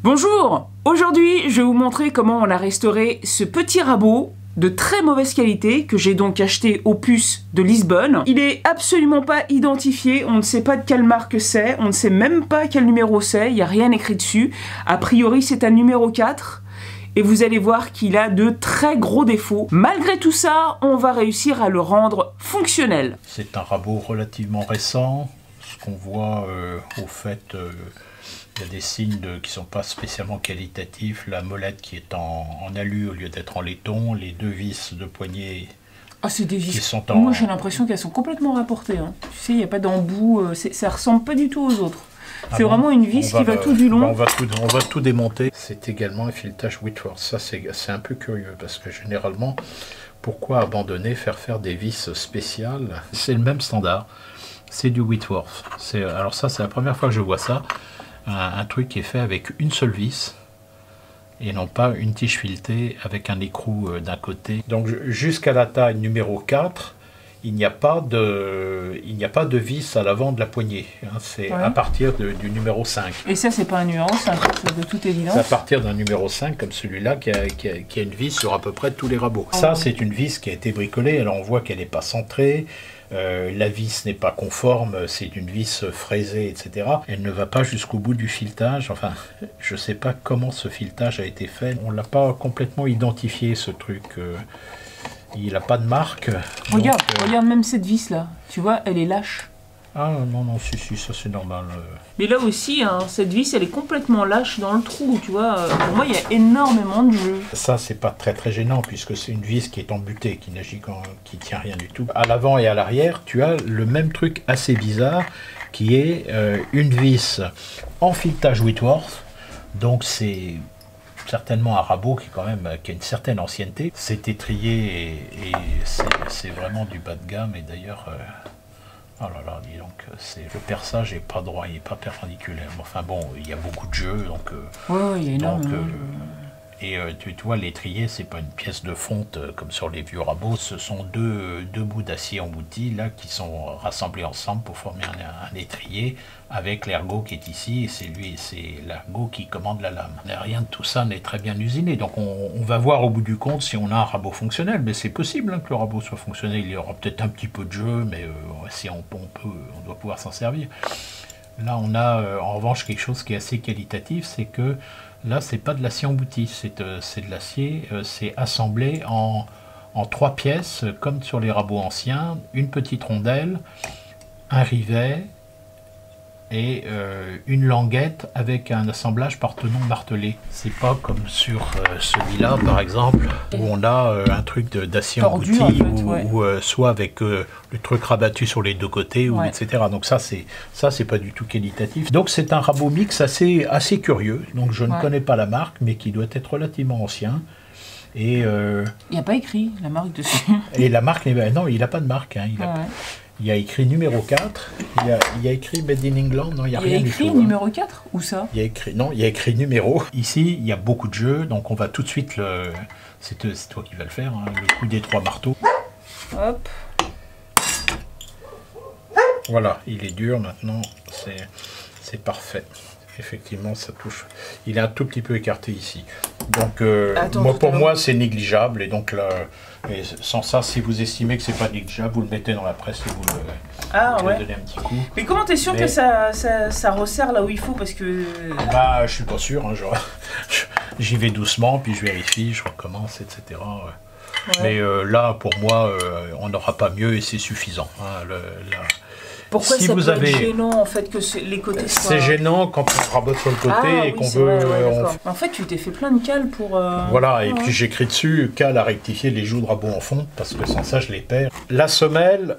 Bonjour! Aujourd'hui, je vais vous montrer comment on a restauré ce petit rabot de très mauvaise qualité que j'ai donc acheté au puce de Lisbonne. Il est absolument pas identifié, on ne sait pas de quelle marque c'est, on ne sait même pas quel numéro c'est, il n'y a rien écrit dessus. A priori, c'est un numéro 4. Et vous allez voir qu'il a de très gros défauts. Malgré tout ça, on va réussir à le rendre fonctionnel. C'est un rabot relativement récent. Ce qu'on voit au fait, il y a des signes qui ne sont pas spécialement qualitatifs. La molette qui est en alu au lieu d'être en laiton. Les deux vis de poignée. Ah, c'est des vis. Moi, j'ai l'impression qu'elles sont complètement rapportées. Hein. Tu sais, il n'y a pas d'embout. Ça ressemble pas du tout aux autres. C'est vraiment une vis qui va tout du long. On va tout démonter. C'est également un filetage Whitworth. Ça, c'est un peu curieux parce que généralement, pourquoi abandonner, faire des vis spéciales? C'est le même standard. C'est du Whitworth. Alors ça, c'est la première fois que je vois ça. Un truc qui est fait avec une seule vis et non pas une tige filetée avec un écrou d'un côté. Donc jusqu'à la taille numéro 4, il n'y a pas de vis à l'avant de la poignée. C'est à partir du numéro 5. Et ça, c'est pas un numéro 5, de toute évidence. C'est à partir d'un numéro 5 comme celui-là qui a une vis sur à peu près tous les rabots. Ça, c'est une vis qui a été bricolée. Alors on voit qu'elle n'est pas centrée. La vis n'est pas conforme, c'est une vis fraisée, etc. Elle ne va pas jusqu'au bout du filetage. Enfin, je ne sais pas comment ce filetage a été fait. On ne l'a pas complètement identifié, ce truc. Il n'a pas de marque. Regarde, regarde même cette vis-là. Tu vois, elle est lâche. Ah non, si, ça c'est normal. Mais là aussi, hein, cette vis, elle est complètement lâche dans le trou, tu vois. Pour moi, il y a énormément de jeu. Ça, c'est pas très gênant, puisque c'est une vis qui est embutée, qui tient rien du tout. À l'avant et à l'arrière, tu as le même truc assez bizarre, qui est une vis en filetage Whitworth. Donc c'est certainement un rabot qui a une certaine ancienneté. C'est étrié et c'est vraiment du bas de gamme. Et d'ailleurs... oh là là, dis donc, le perçage n'est pas droit, il n'est pas perpendiculaire. Enfin bon, il y a beaucoup de jeux, donc... il y a énormément. Et tu vois, l'étrier, c'est pas une pièce de fonte comme sur les vieux rabots, ce sont deux bouts d'acier emboutis, là, qui sont rassemblés ensemble pour former un étrier, avec l'ergot qui est ici, et c'est l'ergot qui commande la lame. Rien de tout ça n'est très bien usiné, donc on va voir au bout du compte si on a un rabot fonctionnel, mais c'est possible que le rabot soit fonctionnel, il y aura peut-être un petit peu de jeu, mais si on doit pouvoir s'en servir. Là, on a en revanche quelque chose qui est assez qualitatif, c'est que là, c'est pas de l'acier embouti, c'est de l'acier, c'est assemblé en 3 pièces, comme sur les rabots anciens, une petite rondelle, un rivet et une languette avec un assemblage par tenon martelé. C'est pas comme sur celui-là, par exemple, où on a un truc d'acier embouti, en fait, ou soit avec le truc rabattu sur les deux côtés, ou etc. Donc ça, c'est pas du tout qualitatif. Donc c'est un rabot mix assez curieux. Donc je ne connais pas la marque, mais qui doit être relativement ancien. Et il n'y a pas écrit la marque dessus. Et la marque, non, il n'a pas de marque. Hein, il y a écrit numéro 4, il y a écrit Made in England, non, il n'y a rien du tout. Il y a écrit numéro 4, où ça? Il y a écrit numéro. Ici, il y a beaucoup de jeux, donc on va tout de suite c'est toi qui vas le faire, hein, le coup des 3 marteaux. Hop. Voilà, il est dur maintenant, c'est parfait. Effectivement, ça touche. Il est un tout petit peu écarté ici. Donc, pour moi, c'est négligeable. Et donc, là, sans ça, si vous estimez que c'est pas négligeable, vous le mettez dans la presse et vous le donnez un petit coup. Mais comment t'es sûr que ça resserre là où il faut? Parce que... Bah, je suis pas sûr. Hein, j'y vais doucement, puis je vérifie, je recommence, etc. Mais là, pour moi, on n'aura pas mieux et c'est suffisant. Hein, Pourquoi ça peut être gênant en fait que les côtés soient... C'est gênant quand on rabote sur le côté et qu'on veut... En fait, tu t'es fait plein de cales pour... Voilà, et puis j'écris dessus, cale à rectifier les joues de rabot en fonte, parce que sans ça, je les perds. La semelle,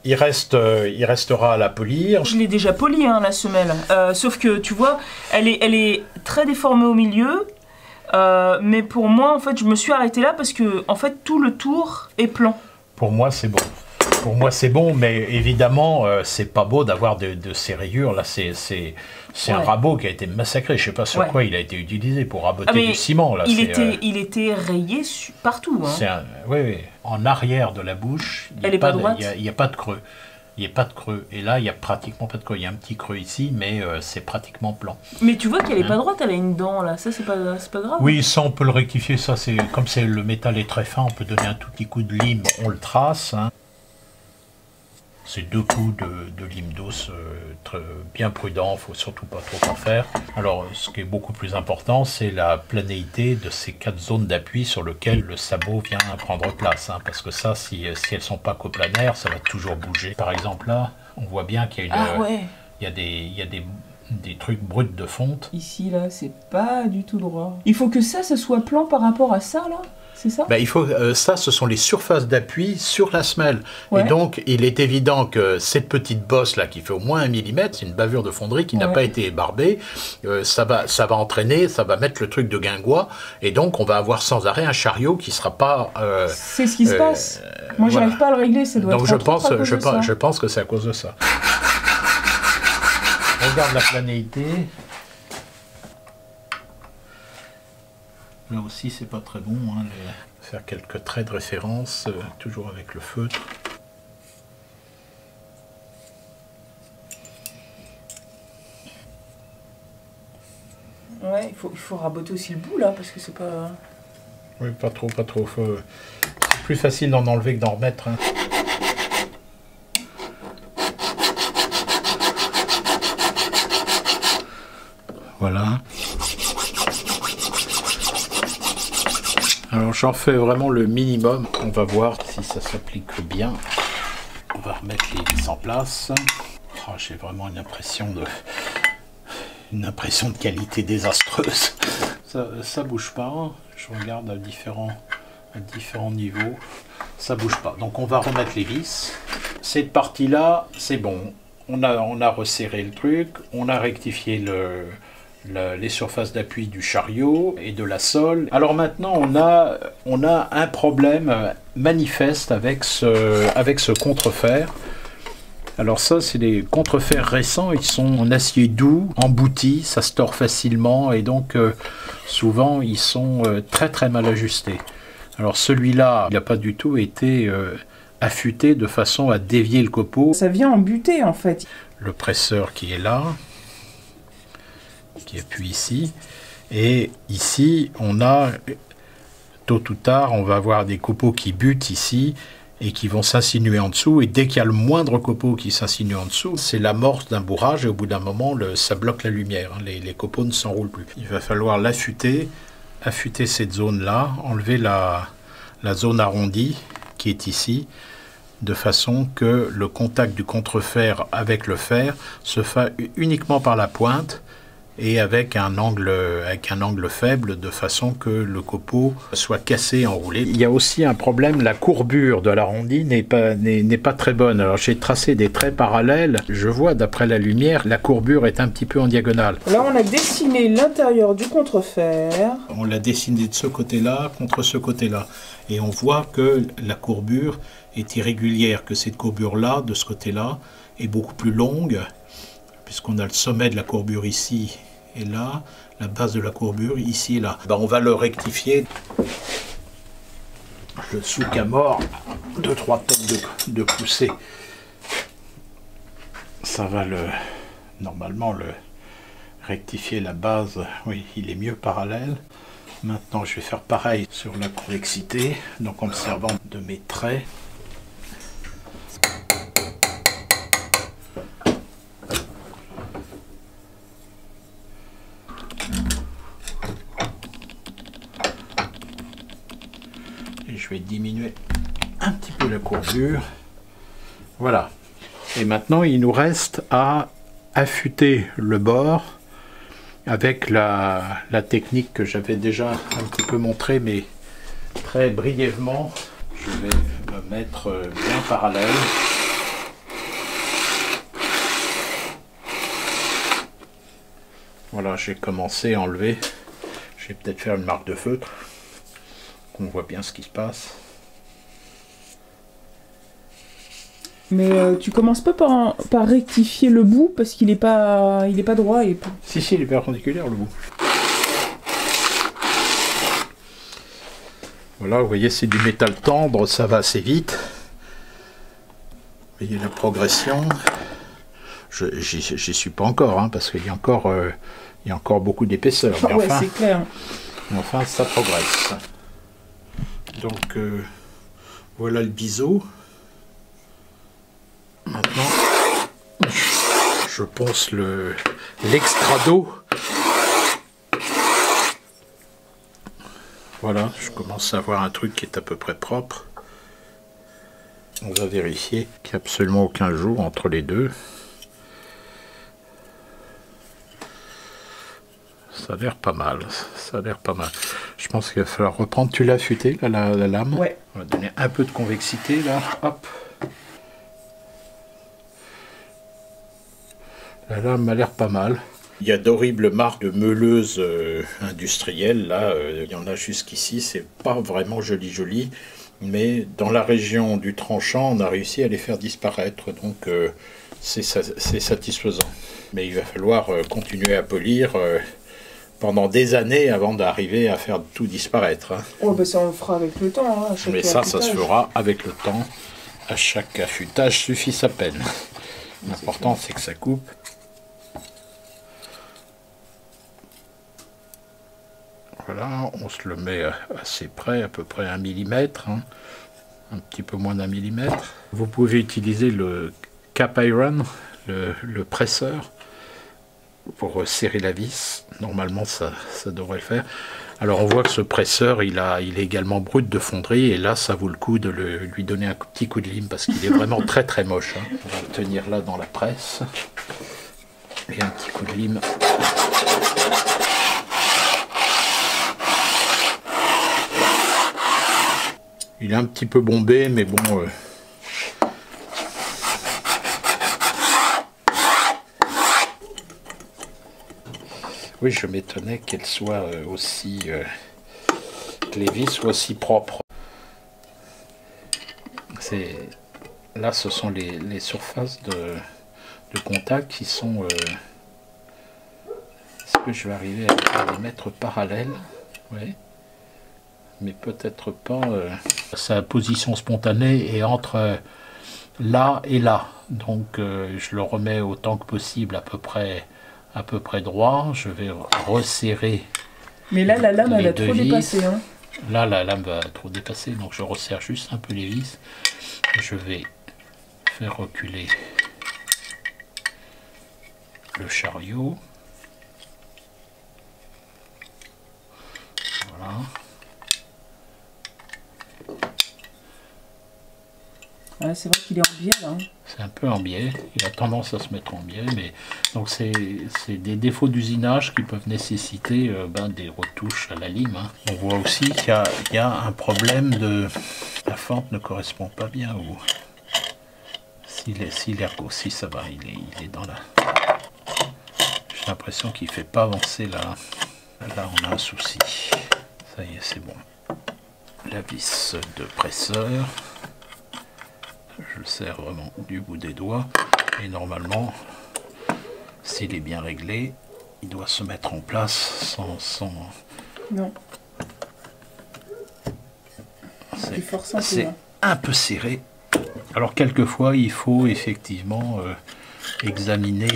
il restera à la polir. Je l'ai déjà polie, hein, la semelle. Sauf que, tu vois, elle est très déformée au milieu. Mais pour moi, en fait, je me suis arrêtée là parce que, en fait, tout le tour est plan. Pour moi, c'est bon. Pour moi, c'est bon, mais évidemment, c'est pas beau d'avoir de ces rayures. Là, c'est un rabot qui a été massacré. Je sais pas sur quoi il a été utilisé pour raboter du ciment. Là, il était rayé partout. Hein. Oui. En arrière de la bouche, il n'y a pas de creux. Il n'y a pas de creux. Et là, il n'y a pratiquement pas de creux. Il y a un petit creux ici, mais c'est pratiquement plan. Mais tu vois qu'elle est pas droite, elle a une dent là. Ça, c'est pas grave. Oui, ça, on peut le rectifier. Ça, c'est comme le métal est très fin, on peut donner un tout petit coup de lime. On le trace. Hein. C'est 2 coups de lime d'os, bien prudent. Il ne faut surtout pas trop en faire. Alors, ce qui est beaucoup plus important, c'est la planéité de ces 4 zones d'appui sur lesquelles le sabot vient prendre place. Hein, parce que ça, si elles ne sont pas coplanaires, ça va toujours bouger. Par exemple, là, on voit bien qu'il y a il y a des trucs bruts de fonte. Ici, là, c'est pas du tout droit. Il faut que ça soit plan par rapport à ça, là. C'est ça? Il faut, ça, ce sont les surfaces d'appui sur la semelle. Ouais. Et donc, il est évident que cette petite bosse là, qui fait au moins 1 mm, c'est une bavure de fonderie qui n'a pas été ébarbée, ça va entraîner, ça va mettre le truc de guingois, et donc on va avoir sans arrêt un chariot qui ne sera pas... c'est ce qui se passe. Moi, j'arrive pas à le régler, ça doit donc être je pense que c'est à cause de ça. Regarde la planéité. Là aussi, c'est pas très bon. Hein, faire quelques traits de référence, toujours avec le feutre. Ouais, il faut raboter aussi le bout là, parce que c'est pas... Oui, pas trop. C'est plus facile d'en enlever que d'en remettre. Hein. Voilà. Alors j'en fais vraiment le minimum. On va voir si ça s'applique bien. On va remettre les vis en place. Oh, j'ai vraiment une impression de qualité désastreuse. Ça bouge pas. Je regarde à différents niveaux. Ça bouge pas. Donc on va remettre les vis. Cette partie-là, c'est bon. On a resserré le truc. On a rectifié les surfaces d'appui du chariot et de la sole. Alors maintenant, on a un problème manifeste avec ce contrefer. Alors ça, c'est des contrefers récents, ils sont en acier doux, emboutis, ça se tord facilement et donc souvent ils sont très très mal ajustés. Alors celui-là, il n'a pas du tout été affûté de façon à dévier le copeau. Ça vient embuter en fait. Le presseur qui est là, qui appuie ici, et ici on a, tôt ou tard, on va avoir des copeaux qui butent ici, et qui vont s'insinuer en dessous, et dès qu'il y a le moindre copeau qui s'insinue en dessous, c'est l'amorce d'un bourrage, et au bout d'un moment, ça bloque la lumière, hein, les copeaux ne s'enroulent plus. Il va falloir l'affûter, affûter cette zone-là, enlever la zone arrondie qui est ici, de façon que le contact du contrefer avec le fer se fasse uniquement par la pointe, et avec un angle faible, de façon que le copeau soit cassé, enroulé. Il y a aussi un problème, la courbure de l'arrondi n'est pas très bonne. Alors j'ai tracé des traits parallèles, je vois d'après la lumière, la courbure est un petit peu en diagonale. Là on a dessiné l'intérieur du contrefer. On l'a dessiné de ce côté-là contre ce côté-là. Et on voit que la courbure est irrégulière, que cette courbure-là, de ce côté-là, est beaucoup plus longue, puisqu'on a le sommet de la courbure ici et là, la base de la courbure ici et là. On va le rectifier. Je souque à mort 2-3 tonnes de poussée. Ça va normalement rectifier la base. Oui, il est mieux parallèle. Maintenant, je vais faire pareil sur la convexité, donc en me servant de mes traits. Je vais diminuer un petit peu la courbure. Voilà. Et maintenant, il nous reste à affûter le bord avec la technique que j'avais déjà un petit peu montrée, mais très brièvement. Je vais me mettre bien parallèle. Voilà, j'ai commencé à enlever. Je vais peut-être faire une marque de feutre. On voit bien ce qui se passe. Mais tu commences pas par rectifier le bout parce qu'il est pas droit et pas... Si, il est perpendiculaire le bout. Voilà, vous voyez, c'est du métal tendre, ça va assez vite. voyez la progression. J'y suis pas encore, hein, parce qu'il y a encore beaucoup d'épaisseur. Ouais, enfin, c'est clair. Mais enfin, ça progresse. Donc, voilà le biseau. Maintenant, je ponce l'extra d'eau. Voilà, je commence à avoir un truc qui est à peu près propre. On va vérifier qu'il n'y a absolument aucun jour entre les deux. Ça a l'air pas mal, ça a l'air pas mal. Je pense qu'il va falloir reprendre. Tu l'as affûté, là, la lame? Ouais. On va donner un peu de convexité, là. Hop. La lame m'a l'air pas mal. Il y a d'horribles marques de meuleuses industrielles, là, il y en a jusqu'ici, c'est pas vraiment joli, mais dans la région du tranchant, on a réussi à les faire disparaître, donc c'est satisfaisant. Mais il va falloir continuer à polir pendant des années avant d'arriver à faire tout disparaître. Hein. Oh, bah ça on le fera avec le temps. Hein, mais ça se fera avec le temps. À chaque affûtage suffit sa peine. L'important c'est que ça coupe. Voilà, on se le met assez près, à peu près 1 mm, hein, un petit peu moins d'1 mm. Vous pouvez utiliser le cap iron, le presseur, pour serrer la vis. Normalement, ça devrait le faire. Alors, on voit que ce presseur, il est également brut de fonderie, et là, ça vaut le coup de lui donner un petit coup de lime, parce qu'il est vraiment très très moche. Hein. On va le tenir là dans la presse, et un petit coup de lime. Il est un petit peu bombé, mais bon... Oui, je m'étonnais qu'elle soit aussi... que les vis soient si propres. Là, ce sont les surfaces de contact qui sont... Est-ce que je vais arriver à les mettre parallèles? Oui. Mais peut-être pas. Sa position spontanée est entre là et là. Donc je le remets autant que possible à peu près droit. Je vais resserrer. Mais là, la lame, elle a trop dépassé. Hein. Là, la lame va trop dépasser. Donc je resserre juste un peu les vis. Je vais faire reculer le chariot. Voilà. Ah, c'est vrai qu'il est en biais là. Hein. C'est un peu en biais, il a tendance à se mettre en biais, mais donc c'est des défauts d'usinage qui peuvent nécessiter des retouches à la lime. Hein. On voit aussi qu'il y a un problème de... La fente ne correspond pas bien, ou si l'ergot, si ça va, il est dans la... J'ai l'impression qu'il ne fait pas avancer là. Là on a un souci. Ça y est, c'est bon. La vis de presseur. Je le serre vraiment du bout des doigts. Et normalement, s'il est bien réglé, il doit se mettre en place sans... Non. C'est un peu serré. Alors quelquefois, il faut effectivement examiner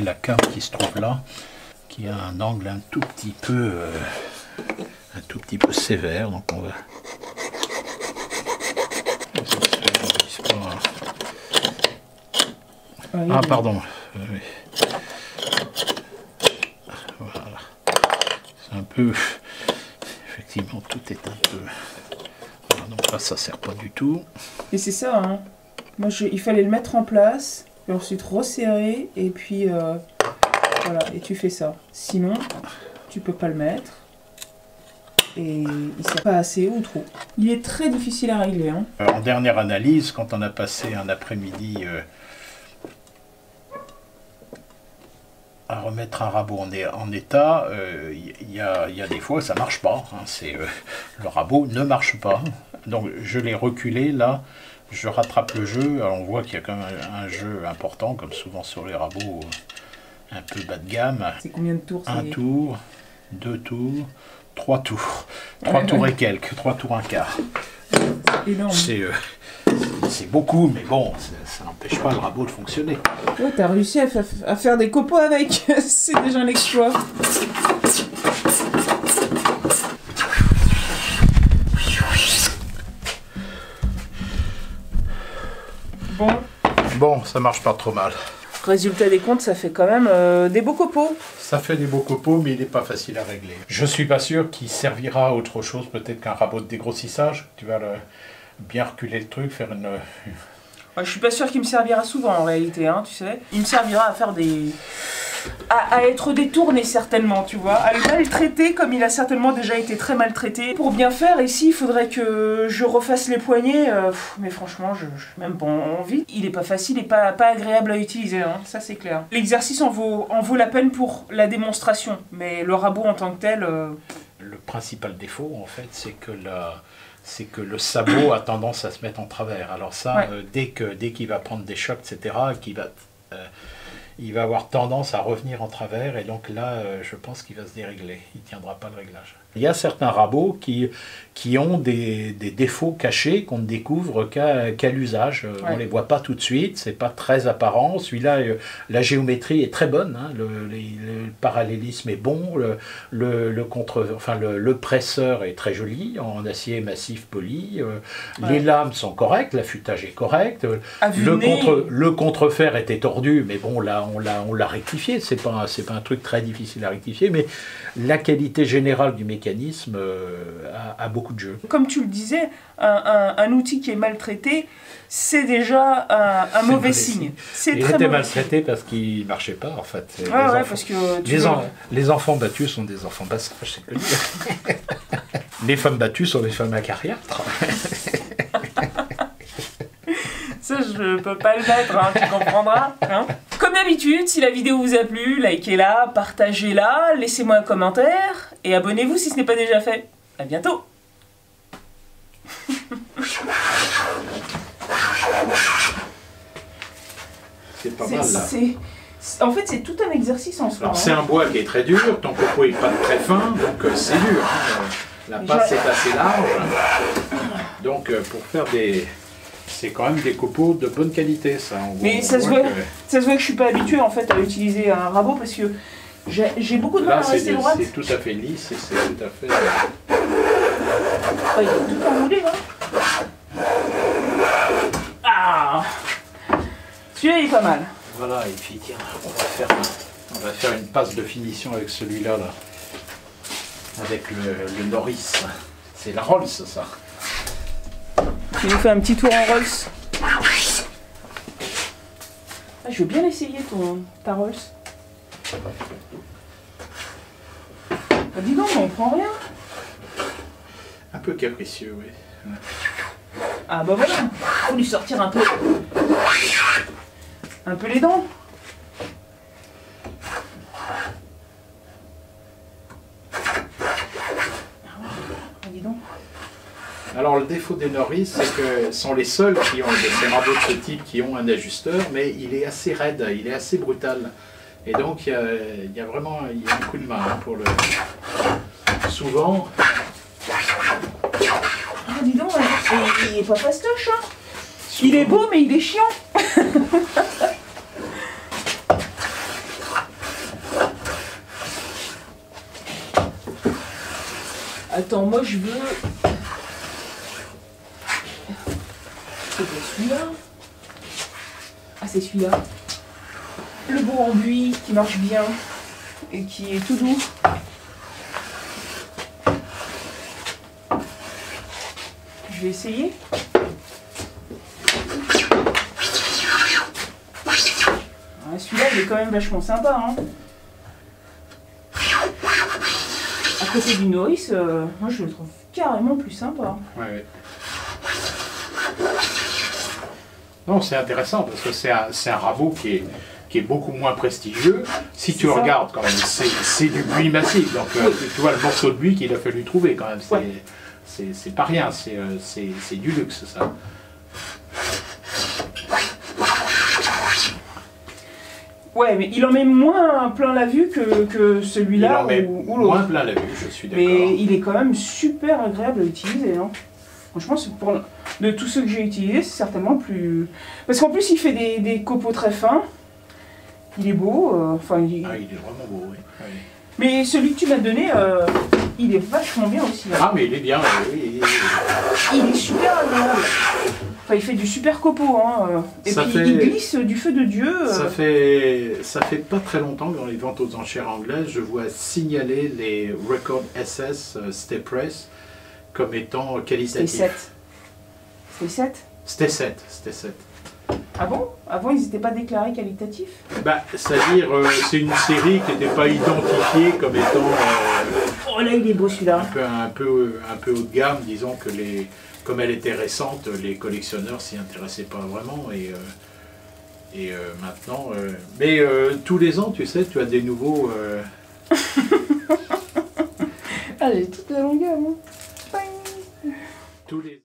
la came qui se trouve là, qui a un angle un tout petit peu sévère. Donc on va... Ah pardon. Oui. Voilà. C'est un peu... Effectivement, tout est un peu... Voilà, donc là, ça sert pas du tout. Et c'est ça, hein. Moi, il fallait le mettre en place, et ensuite resserrer, et puis... voilà, et tu fais ça. Sinon, tu peux pas le mettre. Et il sert pas assez ou trop. Il est très difficile à régler. Hein. En dernière analyse, quand on a passé un après-midi à remettre un rabot en état, il y a des fois ça marche pas. Hein, le rabot ne marche pas. Donc je l'ai reculé là, je rattrape le jeu. Alors on voit qu'il y a quand même un jeu important, comme souvent sur les rabots un peu bas de gamme. C'est combien de tours? Un tour, 2 tours, 3 tours. 3 tours et quelques, 3 tours un quart. C'est énorme. C'est c'est beaucoup, mais bon, ça n'empêche pas le rabot de fonctionner. Ouais, t'as réussi à faire des copeaux avec, c'est déjà un exploit. Bon, ça marche pas trop mal. Résultat des comptes, ça fait quand même des beaux copeaux. Ça fait des beaux copeaux, mais il n'est pas facile à régler. Je suis pas sûr qu'il servira à autre chose, peut-être qu'un rabot de dégrossissage. Tu vas bien reculer le truc, faire une... Ouais, je suis pas sûr qu'il me servira souvent en réalité, hein, tu sais. Il me servira à faire des... à être détourné certainement, tu vois. À le maltraiter comme il a certainement déjà été très maltraité. Pour bien faire, ici, il faudrait que je refasse les poignets. Mais franchement, je même pas envie. Il est pas facile et pas agréable à utiliser, hein, ça c'est clair. L'exercice en vaut la peine pour la démonstration. Mais le rabot en tant que tel... Le principal défaut, en fait, c'est que le sabot a tendance à se mettre en travers. Alors ça, ouais. Dès qu'il va prendre des chocs, etc., il va avoir tendance à revenir en travers, et donc là, je pense qu'il va se dérégler. Il ne tiendra pas le réglage. Il y a certains rabots qui ont des défauts cachés qu'on ne découvre qu'à l'usage. Ouais. On ne les voit pas tout de suite, c'est pas très apparent. Celui-là, la géométrie est très bonne, hein. Le parallélisme est bon, le presseur est très joli, en acier massif poli. Ouais. Les lames sont correctes, l'affûtage est correct. Le contrefer était tordu, mais bon, là, on l'a rectifié. C'est pas un truc très difficile à rectifier, mais la qualité générale du mécanisme a beaucoup de jeu. Comme tu le disais, un outil qui est maltraité, c'est déjà un mauvais signe. Il était maltraité parce qu'il ne marchait pas, en fait. Parce que les enfants battus sont des enfants bassages, c'est connu. Les femmes battues sont des femmes acariâtres. Ça, je peux pas le mettre, hein, tu comprendras. Hein. Comme d'habitude, si la vidéo vous a plu, likez-la, partagez-la, laissez-moi un commentaire et abonnez-vous si ce n'est pas déjà fait. À bientôt. C'est pas mal, là. En fait, c'est tout un exercice en soi. Alors, c'est un bois qui est très dur, ton copeau n'est pas très fin, donc c'est dur. Hein. La passe est assez large. Donc, pour faire des... C'est quand même des copeaux de bonne qualité, ça. Mais ça se voit que je suis pas habitué en fait à utiliser un rabot parce que j'ai beaucoup de mal à rester droite. C'est tout à fait lisse et c'est tout à fait... il est tout enroulé là. Ah, celui-là il est pas mal. Voilà, et puis tiens, on va faire une passe de finition avec celui-là, là. Avec le Norris. C'est la Rolls, ça. Tu nous fais un petit tour en Rolls. Ah, je veux bien essayer ta Rolls. Ah, dis donc, on prend rien. Un peu capricieux, oui. Ouais. Ah bah voilà, faut lui sortir un peu les dents. Ah, dis donc. Alors le défaut des Norris, c'est que ce sont les seuls qui ont ces rabots de ce type qui ont un ajusteur, mais il est assez raide, il est assez brutal. Et donc il y a vraiment un coup de main pour le... Souvent... Ah dis donc, il est pas fastoche, hein. Il est beau mais il est chiant. Attends, moi je veux... C'est celui-là. Ah, c'est celui-là. Le bourg en buis qui marche bien et qui est tout doux. Je vais essayer. Ah, celui-là, il est quand même vachement sympa. Hein. À côté du Norris, moi je le trouve carrément plus sympa. Ouais. Non, c'est intéressant parce que c'est un rabot qui est beaucoup moins prestigieux. Si tu regardes quand même, c'est du buis massif. Donc tu vois le morceau de buis qu'il a fallu trouver quand même. C'est pas rien, c'est du luxe ça. Ouais, mais il en met moins plein la vue que celui-là ou l'autre. Moins plein la vue, je suis d'accord. Mais il est quand même super agréable à utiliser. Hein. Franchement, c'est pour de tous ceux que j'ai utilisés, c'est certainement le plus... Parce qu'en plus, il fait des copeaux très fins. Il est beau. Enfin, il est vraiment beau, oui. Oui. Mais celui que tu m'as donné, il est vachement bien aussi. Hein. Ah, mais il est bien, oui. Il est super agréable. Enfin, il fait du super copeau. Hein. Et puis, il glisse du feu de Dieu. Ça fait pas très longtemps que dans les ventes aux enchères anglaises, je vois signaler les Record SS Stay Press comme étant qualitatifs. C'était 7. C'était 7. Ah bon? Avant, ils n'étaient pas déclarés qualitatifs? Bah, c'est-à-dire, c'est une série qui n'était pas identifiée comme étant... oh là, il est beau celui-là. Un peu haut de gamme, disons que comme elle était récente, les collectionneurs s'y intéressaient pas vraiment. Et maintenant... mais tous les ans, tu sais, tu as des nouveaux... Ah, j'ai toute la longueur, moi. Tous les...